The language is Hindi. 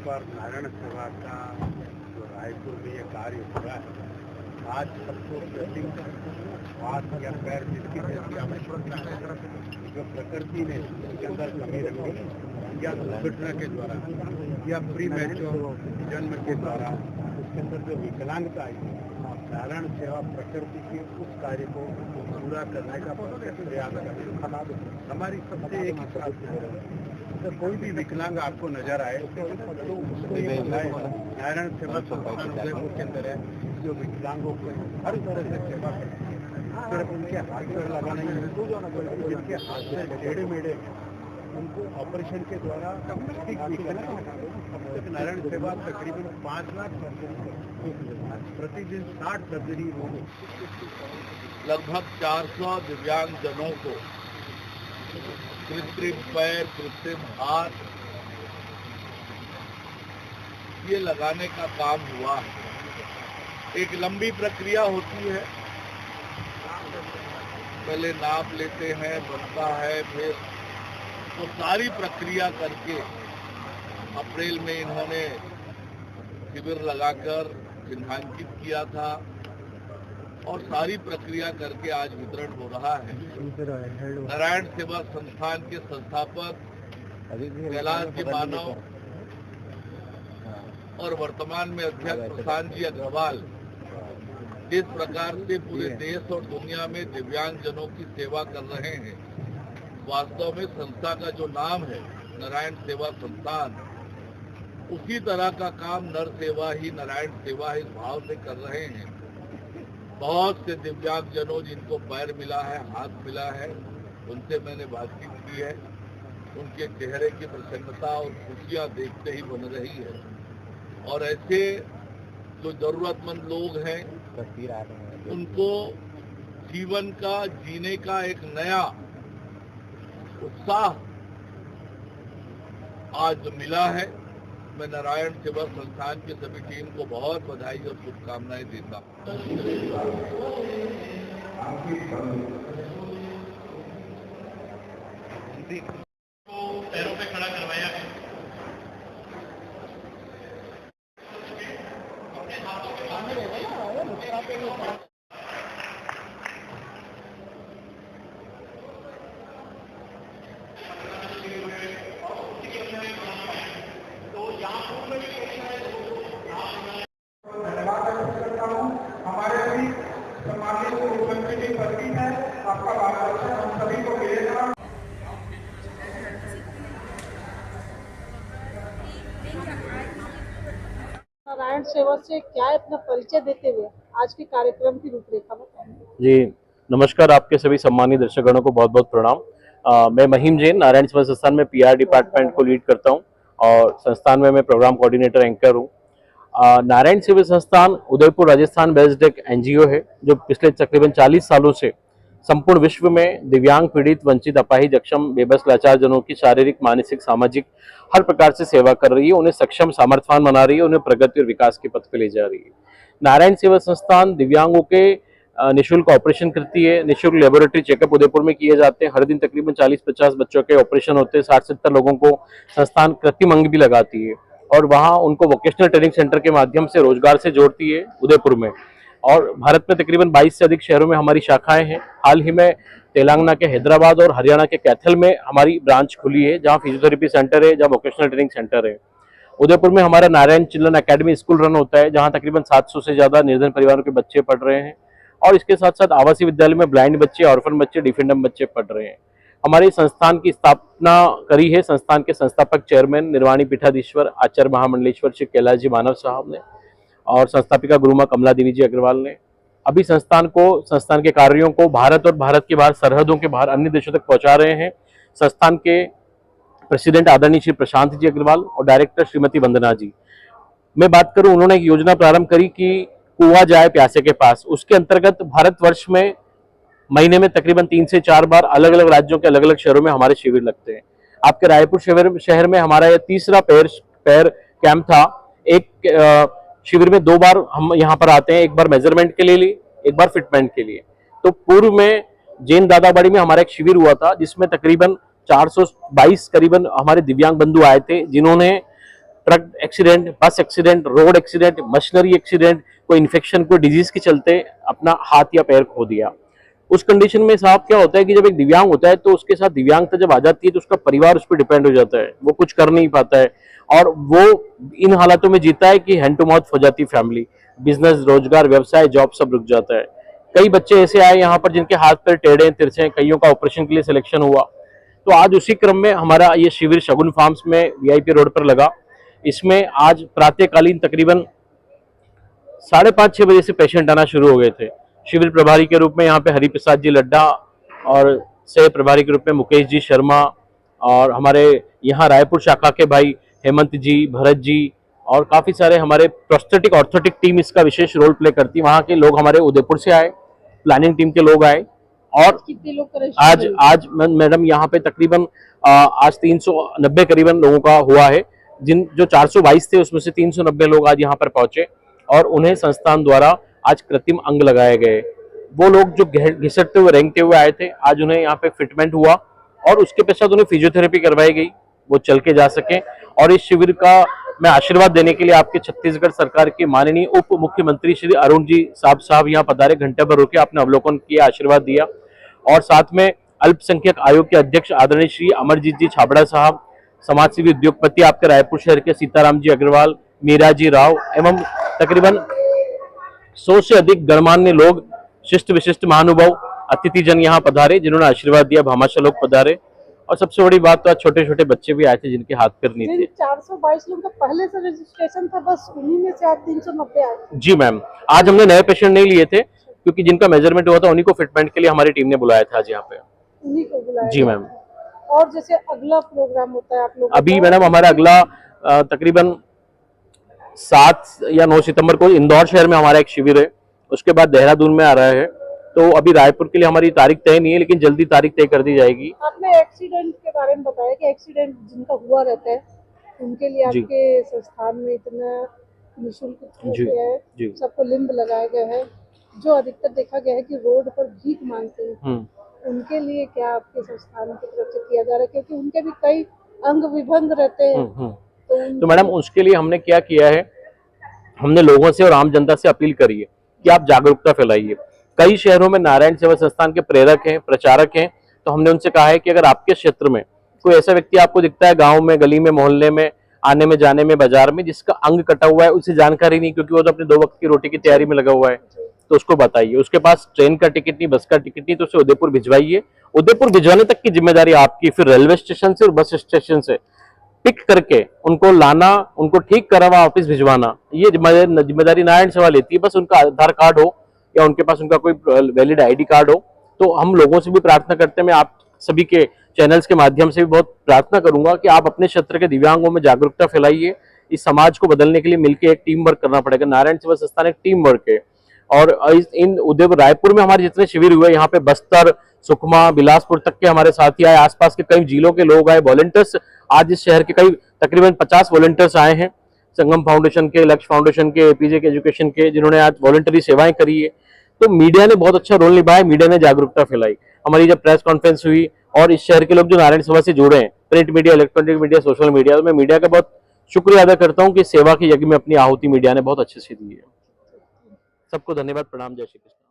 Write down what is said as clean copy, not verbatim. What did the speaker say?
पर नारायण सेवा का जो रायपुर में ये कार्य हो रहा है, आज सबको अधिक हाथ या पैर जिसकी जैसी आवश्यकता है, जो प्रकृति ने उसके अंदर कमी रखी या दुर्घटना के द्वारा या प्री मैच्योर जन्म के द्वारा उसके अंदर जो विकलांगता आई, नारायण सेवा प्रकृति के उस कार्य को पूरा करने का प्रयास करें। हमारी सबसे एक तो कोई भी विकलांग आपको नजर आए तो उसको ये बताए नारायण सेवा संस्थान उदयपुर के अंदर है जो विकलांगों को हर तरह से सेवा करती है। सिर्फ उनके हाथ पैर लगाना ही नहीं, जिनके हाथ से टेढ़े मेढ़े उनको ऑपरेशन के द्वारा अब तक नारायण सेवा तकरीबन 5 लाख सर्जरी प्रतिदिन 60 सर्जरी होगी। लगभग 400 दिव्यांग जनों को कृत्रिम पैर, कृत्रिम हाथ ये लगाने का काम हुआ है। एक लंबी प्रक्रिया होती है, पहले नाप लेते हैं, बनता है, फिर तो सारी प्रक्रिया करके अप्रैल में इन्होंने शिविर लगाकर चिन्हांकित किया था और सारी प्रक्रिया करके आज वितरण हो रहा है। नारायण सेवा संस्थान के संस्थापक कैलाश जी मानव और वर्तमान में अध्यक्ष प्रशांत जी अग्रवाल जिस प्रकार से पूरे देश और दुनिया में दिव्यांग जनों की सेवा कर रहे हैं, वास्तव में संस्था का जो नाम है नारायण सेवा संस्थान, उसी तरह का काम नर सेवा ही नारायण सेवा इस भाव से कर रहे हैं। बहुत से दिव्यांग जनों जिनको पैर मिला है, हाथ मिला है, उनसे मैंने बातचीत की है। उनके चेहरे की प्रसन्नता और खुशियां देखते ही बन रही है। और ऐसे जो जरूरतमंद लोग हैं उनको जीवन का जीने का एक नया उत्साह आज मिला है। मैं नारायण सेवा संस्थान की सभी टीम को बहुत बधाई और शुभकामनाएं देता हूँ। पैरों पे खड़ा करवाया गया। हमारे भी समाज को मुख्यमंत्री की पदवी है, आपका मार्गदर्शन हम सभी को मिलेगा। नारायण सेवा से क्या अपना परिचय देते हुए आज के कार्यक्रम की रूपरेखा बताएंगे। जी नमस्कार, आपके सभी सम्मानित दर्शकगणों को बहुत बहुत प्रणाम। मैं महिम जैन नारायण सेवा संस्थान में पीआर डिपार्टमेंट को लीड करता हूं और संस्थान में मैं प्रोग्राम कोऑर्डिनेटर एंकर हूं। नारायण सेवा संस्थान उदयपुर राजस्थान बेस्ड एक एनजीओ है जो पिछले तकरीबन 40 सालों से संपूर्ण विश्व में दिव्यांग, पीड़ित, वंचित, अपाहिज, अक्षम, बेबस, लाचार जनों की शारीरिक, मानसिक, सामाजिक हर प्रकार से सेवा कर रही है। उन्हें सक्षम, सामर्थ्यवान बना रही है, उन्हें प्रगति और विकास के पथ पे ले जा रही है। नारायण सेवा संस्थान दिव्यांगों के निःशुल्क ऑपरेशन करती है। निःशुल्क लेबोरेटरी चेकअप उदयपुर में किए जाते हैं। हर दिन तकरीबन 40-50 बच्चों के ऑपरेशन होते हैं। 60-70 लोगों को संस्थान कृत्रिम अंग भी लगाती है और वहाँ उनको वोकेशनल ट्रेनिंग सेंटर के माध्यम से रोजगार से जोड़ती है उदयपुर में। और भारत में तकरीबन 22 से अधिक शहरों में हमारी शाखाएं हैं। हाल ही में तेलंगाना के हैदराबाद और हरियाणा के कैथल में हमारी ब्रांच खुली है, जहाँ फिजियोथेरेपी सेंटर है, जहाँ वोकेशनल ट्रेनिंग सेंटर है। उदयपुर में हमारा Narayan children academy school run होता है, जहाँ तकरीबन 700 से ज़्यादा निर्धन परिवारों के बच्चे पढ़ रहे हैं। और इसके साथ साथ आवासीय विद्यालय में ब्लाइंड बच्चे, ऑर्फन बच्चे, डिफेंडम बच्चे पढ़ रहे हैं। हमारे संस्थान की स्थापना करी है संस्थान के संस्थापक चेयरमैन निर्वाणी पीठाधीश्वर आचार्य महामंडलेश्वर श्री कैलाश जी मानव साहब ने और संस्थापिका गुरुमा कमला देवी जी अग्रवाल ने। अभी संस्थान के कार्यों को भारत और भारत के बाहर सरहदों के बाहर अन्य देशों तक पहुंचा रहे हैं। संस्थान के प्रेसिडेंट आदरणीय श्री प्रशांत जी अग्रवाल और डायरेक्टर श्रीमती वंदना जी। मैं बात करूं, उन्होंने एक योजना प्रारंभ करी कि कुआं जाए प्यासे के पास। उसके अंतर्गत भारतवर्ष में महीने में तकरीबन 3 से 4 बार अलग अलग राज्यों के अलग अलग शहरों में हमारे शिविर लगते हैं। आपके रायपुर शहर में हमारा यह तीसरा पैर कैंप था। एक शिविर में 2 बार हम यहाँ पर आते हैं, एक बार मेजरमेंट के लिए, एक बार फिटमेंट के लिए। तो पूर्व में जैन दादाबाड़ी में हमारा एक शिविर हुआ था जिसमें तकरीबन 422 करीबन हमारे दिव्यांग बंधु आए थे, जिन्होंने ट्रक एक्सीडेंट, बस accident, road accident, machinery accident, कोई इन्फेक्शन, कोई डिजीज के चलते अपना हाथ या पैर खो दिया। उस कंडीशन में साहब क्या होता है कि जब एक दिव्यांग होता है तो उसके साथ दिव्यांगता जब आ जाती है तो उसका परिवार उस पर डिपेंड हो जाता है, वो कुछ कर नहीं पाता है और वो इन हालातों में जीता है कि हैंड टू माउथ हो जाती है फैमिली, बिजनेस, रोजगार, व्यवसाय, जॉब सब रुक जाता है। कई बच्चे ऐसे आए यहाँ पर जिनके हाथ पैर टेढ़े तिरछे, कईयों का ऑपरेशन के लिए सिलेक्शन हुआ। तो आज उसी क्रम में हमारा ये शिविर शगुन फार्म्स में वीआईपी रोड पर लगा। इसमें आज प्रातःकालीन तकरीबन 5:30-6 बजे से पेशेंट आना शुरू हो गए थे। शिविर प्रभारी के रूप में यहाँ पे हरिप्रसाद जी लड्डा और सह प्रभारी के रूप में मुकेश जी शर्मा और हमारे यहाँ रायपुर शाखा के भाई हेमंत जी, भरत जी और काफी सारे हमारे प्रोस्थेटिक ऑर्थोटिक टीम इसका विशेष रोल प्ले करती है। वहाँ के लोग हमारे उदयपुर से आए, प्लानिंग टीम के लोग आए और कितने लोग आज मैडम यहाँ पे तकरीबन आज 390 करीबन लोगों का हुआ है। जो 422 थे उसमें से 390 लोग आज यहाँ पर पहुंचे और उन्हें संस्थान द्वारा आज कृत्रिम अंग लगाए गए। वो लोग जो घिसटते हुए रेंगते हुए आए थे, आज उन्हें यहाँ पे फिटमेंट हुआ और उसके पश्चात उन्हें फिजियोथेरेपी करवाई गई, वो चल के जा सके। और इस शिविर का मैं आशीर्वाद देने के लिए आपके छत्तीसगढ़ सरकार के माननीय उप मुख्यमंत्री श्री अरुण जी साहब यहाँ पधारे, घंटे भर रुके, आपने अवलोकन किया, आशीर्वाद दिया। और साथ में अल्पसंख्यक आयोग के अध्यक्ष आदरणीय श्री अमरजीत जी छाबड़ा साहब, समाजसेवी उद्योगपति आपके रायपुर शहर के सीताराम जी अग्रवाल, मीरा जी राव एवं तकरीबन 100 से अधिक गणमान्य लोग, शिष्ट विशिष्ट महानुभाव, अतिथिजन यहाँ पधारे जिन्होंने आशीर्वाद दिया, भामाशाह लोग पधारे। और सबसे बड़ी बात तो आज छोटे छोटे बच्चे भी आए थे जिनके हाथ पैर नहीं थे। 422 लोगों का पहले से रजिस्ट्रेशन था, बस उन्हीं में से आज 390 आए। जी मैम, आज हमने नए पेशेंट नहीं लिए थे क्योंकि जिनका मेजरमेंट हुआ था उन्हीं को फिटमेंट के लिए हमारी टीम ने बुलाया था आज यहाँ पे। उन्हीं को बुलाया जी मैम। और जैसे अगला प्रोग्राम होता है आप लोग अभी मैडम हमारा अगला तकरीबन 7 या 9 सितंबर को इंदौर शहर में हमारा एक शिविर है, उसके बाद देहरादून में आ रहा है। तो अभी रायपुर के लिए हमारी तारीख तय नहीं है लेकिन जल्दी तारीख तय कर दी जाएगी। आपने एक्सीडेंट के बारे में बताया कि एक्सीडेंट जिनका हुआ रहता है उनके लिए आपके संस्थान में इतना निःशुल्क है, सबको लिंब लगाए गए हैं। जो अधिकतर देखा गया है कि रोड पर भीख मांगते हैं, उनके लिए क्या आपके संस्थान की तरफ से किया जा रहा है, क्योंकि उनके भी कई अंग विभंग रहते हैं। तो मैडम उसके लिए हमने क्या किया है, हमने लोगों से और आम जनता से अपील करी है कि आप जागरूकता फैलाइए। कई शहरों में नारायण सेवा संस्थान के प्रेरक हैं, प्रचारक हैं, तो हमने उनसे कहा है कि अगर आपके क्षेत्र में कोई ऐसा व्यक्ति आपको दिखता है गांव में, गली में, मोहल्ले में, आने में जाने में, बाजार में, जिसका अंग कटा हुआ है, उसे जानकारी नहीं क्योंकि वो तो अपने 2 वक्त की रोटी की तैयारी में लगा हुआ है, तो उसको बताइए। उसके पास ट्रेन का टिकट नहीं, बस का टिकट नहीं, तो उसे उदयपुर भिजवाइए। उदयपुर भिजवाने तक की जिम्मेदारी आपकी, फिर रेलवे स्टेशन से और बस स्टेशन से पिक करके उनको लाना, उनको ठीक करा वापस भिजवाना, ये जिम्मेदारी नारायण सेवा लेती है। बस उनका आधार कार्ड हो या उनके पास उनका कोई वैलिड आईडी कार्ड हो। तो हम लोगों से भी प्रार्थना करते हैं, मैं आप सभी के चैनल्स के माध्यम से भी बहुत प्रार्थना करूंगा कि आप अपने क्षेत्र के दिव्यांगों में जागरूकता फैलाइए। इस समाज को बदलने के लिए मिलकर एक टीम वर्क करना पड़ेगा। नारायण सेवा संस्थान एक टीम वर्क है और इन उदयपुर रायपुर में हमारे जितने शिविर हुए, यहाँ पे बस्तर, सुकमा, बिलासपुर तक के हमारे साथी आए, आसपास के कई जिलों के लोग आए, वॉलंटियर्स। आज इस शहर के कई तकरीबन 50 वॉलंटियर्स आए हैं, संगम फाउंडेशन के, लक्ष्य फाउंडेशन के, एपीजे के एजुकेशन के, जिन्होंने आज वॉलंटरी सेवाएं करी है। तो मीडिया ने बहुत अच्छा रोल निभाया, मीडिया ने जागरूकता फैलाई। हमारी जब प्रेस कॉन्फ्रेंस हुई और इस शहर के लोग जो नारायण सेवा से जुड़े हैं, print media, electronic media, social media, तो मैं मीडिया का बहुत शुक्रिया अदा करता हूँ कि सेवा के यज्ञ में अपनी आहुति मीडिया ने बहुत अच्छे से दी है। सबको धन्यवाद, प्रणाम, जय श्री कृष्ण।